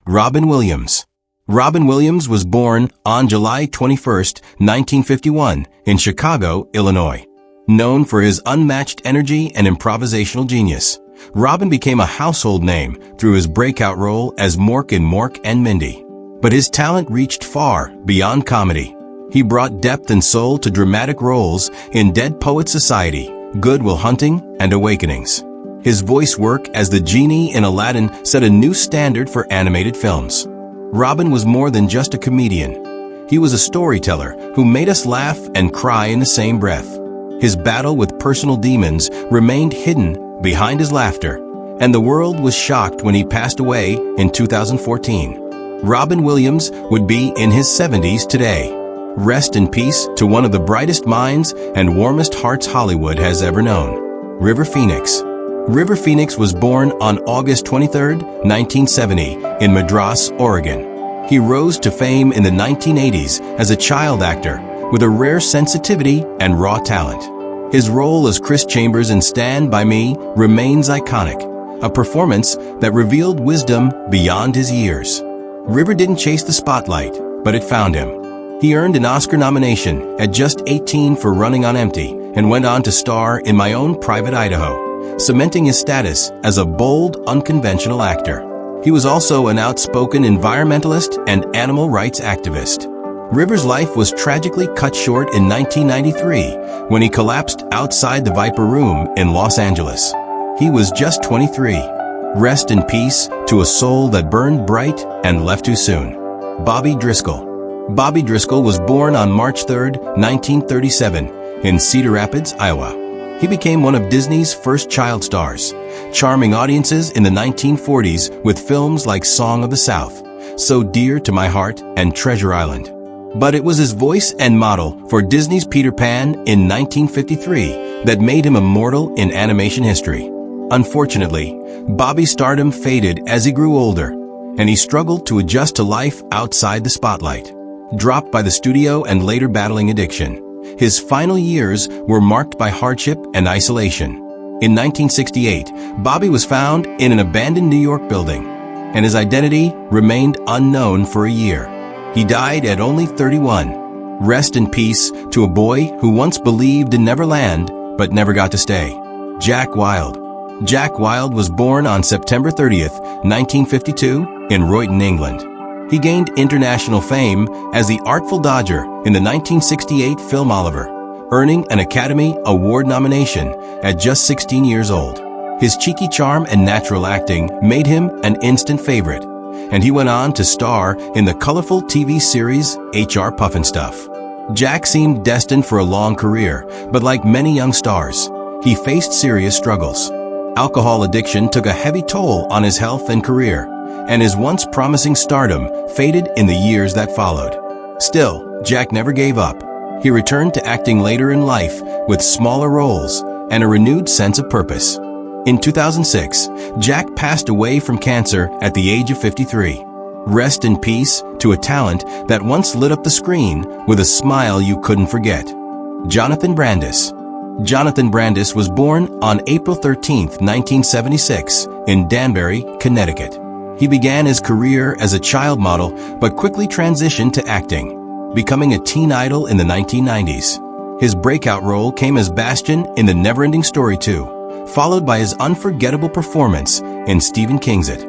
Robin Williams. Robin Williams was born on July 21, 1951, in Chicago, Illinois. Known for his unmatched energy and improvisational genius, Robin became a household name through his breakout role as Mork in Mork and Mindy. But his talent reached far beyond comedy. He brought depth and soul to dramatic roles in Dead Poets Society, Good Will Hunting, and Awakenings. His voice work as the genie in Aladdin set a new standard for animated films. Robin was more than just a comedian. He was a storyteller who made us laugh and cry in the same breath. His battle with personal demons remained hidden behind his laughter, and the world was shocked when he passed away in 2014. Robin Williams would be in his 70s today. Rest in peace to one of the brightest minds and warmest hearts Hollywood has ever known, River Phoenix. River Phoenix was born on August 23, 1970, in Madras, Oregon. He rose to fame in the 1980s as a child actor with a rare sensitivity and raw talent. His role as Chris Chambers in Stand By Me remains iconic, a performance that revealed wisdom beyond his years. River didn't chase the spotlight, but it found him. He earned an Oscar nomination at just 18 for Running on Empty and went on to star in My Own Private Idaho, cementing his status as a bold, unconventional actor. He was also an outspoken environmentalist and animal rights activist. River's life was tragically cut short in 1993 when he collapsed outside the Viper Room in Los Angeles. He was just 23. Rest in peace to a soul that burned bright and left too soon. Bobby Driscoll. Bobby Driscoll was born on March 3, 1937, in Cedar Rapids, Iowa. He became one of Disney's first child stars, charming audiences in the 1940s with films like Song of the South, So Dear to My Heart, and Treasure Island. But it was his voice and model for Disney's Peter Pan in 1953 that made him immortal in animation history. Unfortunately, Bobby's stardom faded as he grew older, and he struggled to adjust to life outside the spotlight. Dropped by the studio and later battling addiction, his final years were marked by hardship and isolation. In 1968, Bobby was found in an abandoned New York building, and his identity remained unknown for a year. He died at only 31. Rest in peace to a boy who once believed in Neverland but never got to stay. Jack Wilde. Jack Wilde was born on September 30th, 1952, in Royton, England. He gained international fame as the Artful Dodger in the 1968 film Oliver, earning an Academy Award nomination at just 16 years old. His cheeky charm and natural acting made him an instant favorite, and he went on to star in the colorful TV series HR Pufnstuf. Jack seemed destined for a long career, but like many young stars, he faced serious struggles. Alcohol addiction took a heavy toll on his health and career, and his once promising stardom faded in the years that followed. Still, Jack never gave up. He returned to acting later in life with smaller roles and a renewed sense of purpose. In 2006, Jack passed away from cancer at the age of 53. Rest in peace to a talent that once lit up the screen with a smile you couldn't forget. Jonathan Brandis. Jonathan Brandis was born on April 13, 1976, in Danbury, Connecticut. He began his career as a child model, but quickly transitioned to acting, becoming a teen idol in the 1990s. His breakout role came as Bastian in The Neverending Story 2, followed by his unforgettable performance in Stephen King's It.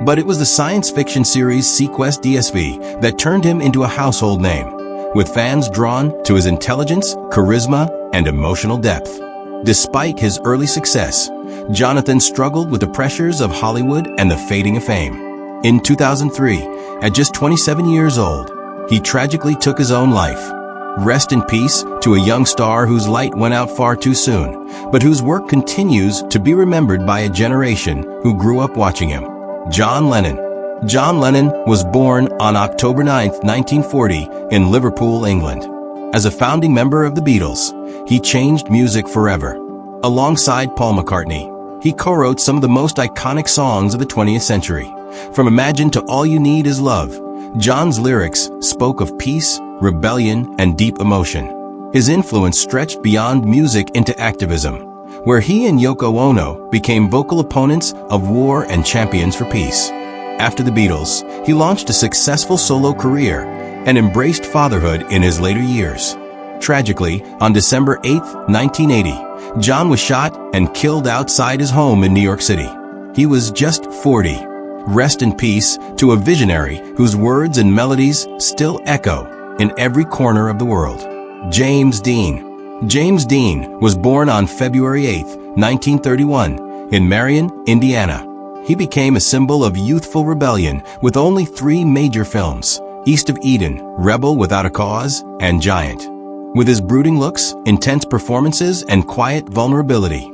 But it was the science fiction series Sequest DSV that turned him into a household name, with fans drawn to his intelligence, charisma, and emotional depth. Despite his early success, Jonathan struggled with the pressures of Hollywood and the fading of fame. In 2003, at just 27 years old, he tragically took his own life. Rest in peace to a young star whose light went out far too soon, but whose work continues to be remembered by a generation who grew up watching him. John Lennon. John Lennon was born on October 9, 1940, in Liverpool, England. As a founding member of the Beatles, he changed music forever. Alongside Paul McCartney, he co-wrote some of the most iconic songs of the 20th century. From Imagine to All You Need Is Love, John's lyrics spoke of peace, rebellion, and deep emotion. His influence stretched beyond music into activism, where he and Yoko Ono became vocal opponents of war and champions for peace. After the Beatles, he launched a successful solo career and embraced fatherhood in his later years. Tragically, on December 8, 1980, John was shot and killed outside his home in New York City. He was just 40. Rest in peace to a visionary whose words and melodies still echo in every corner of the world. James Dean. James Dean was born on February 8, 1931, in Memoriam, Indiana. He became a symbol of youthful rebellion with only 3 major films: East of Eden, Rebel Without a Cause, and Giant. With his brooding looks, intense performances, and quiet vulnerability,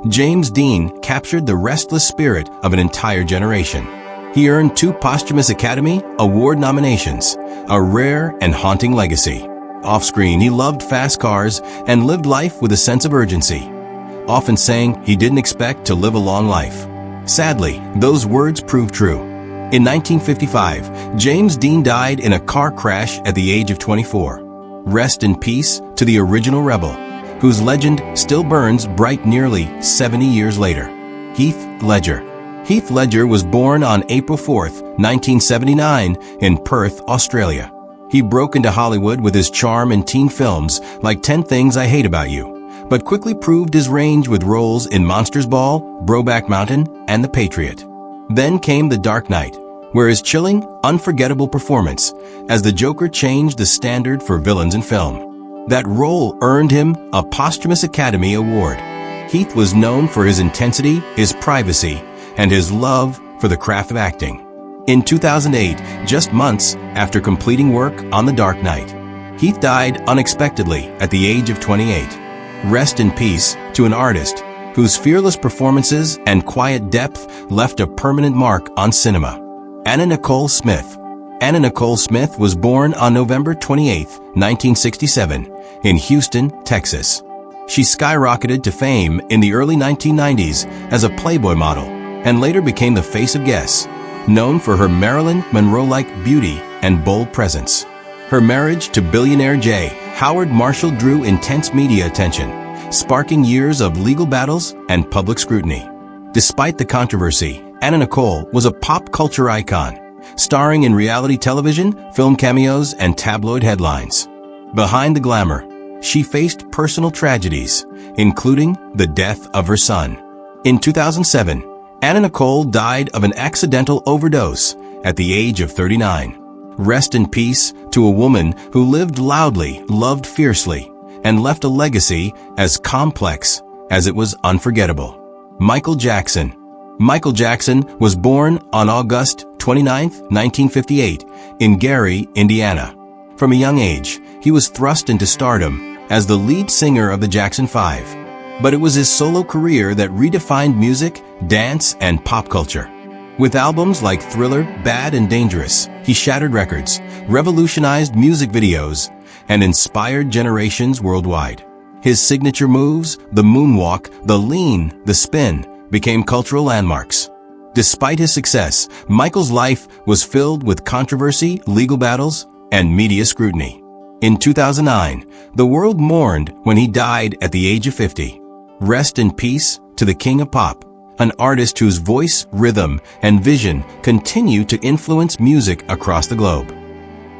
James Dean captured the restless spirit of an entire generation. He earned 2 posthumous Academy Award nominations, a rare and haunting legacy. Off-screen, he loved fast cars and lived life with a sense of urgency, often saying he didn't expect to live a long life. Sadly, those words proved true. In 1955, James Dean died in a car crash at the age of 24. Rest in peace to the original rebel, whose legend still burns bright nearly 70 years later. Heath Ledger. Heath Ledger was born on April 4, 1979, in Perth, Australia. He broke into Hollywood with his charm in teen films like 10 Things I Hate About You, but quickly proved his range with roles in Monsters Ball, Brokeback Mountain, and The Patriot. Then came The Dark Knight, where his chilling, unforgettable performance as the Joker changed the standard for villains in film. That role earned him a posthumous Academy Award. Heath was known for his intensity, his privacy, and his love for the craft of acting. In 2008, just months after completing work on The Dark Knight, Heath died unexpectedly at the age of 28. Rest in peace to an artist whose fearless performances and quiet depth left a permanent mark on cinema. Anna Nicole Smith. Anna Nicole Smith was born on November 28, 1967, in Houston, Texas. She skyrocketed to fame in the early 1990s as a Playboy model and later became the face of Guess, known for her Marilyn Monroe-like beauty and bold presence. Her marriage to billionaire J. Howard Marshall drew intense media attention, sparking years of legal battles and public scrutiny. Despite the controversy, Anna Nicole was a pop culture icon, starring in reality television, film cameos, and tabloid headlines. Behind the glamour, she faced personal tragedies, including the death of her son. In 2007, Anna Nicole died of an accidental overdose at the age of 39. Rest in peace to a woman who lived loudly, loved fiercely, and left a legacy as complex as it was unforgettable. Michael Jackson. Michael Jackson was born on August 29, 1958, in Gary, Indiana. From a young age, he was thrust into stardom as the lead singer of the Jackson 5. But it was his solo career that redefined music, dance, and pop culture. With albums like Thriller, Bad and Dangerous, he shattered records, revolutionized music videos, and inspired generations worldwide. His signature moves, the moonwalk, the lean, the spin, became cultural landmarks. Despite his success, Michael's life was filled with controversy, legal battles, and media scrutiny. In 2009, the world mourned when he died at the age of 50. Rest in peace to the King of Pop, an artist whose voice, rhythm, and vision continue to influence music across the globe.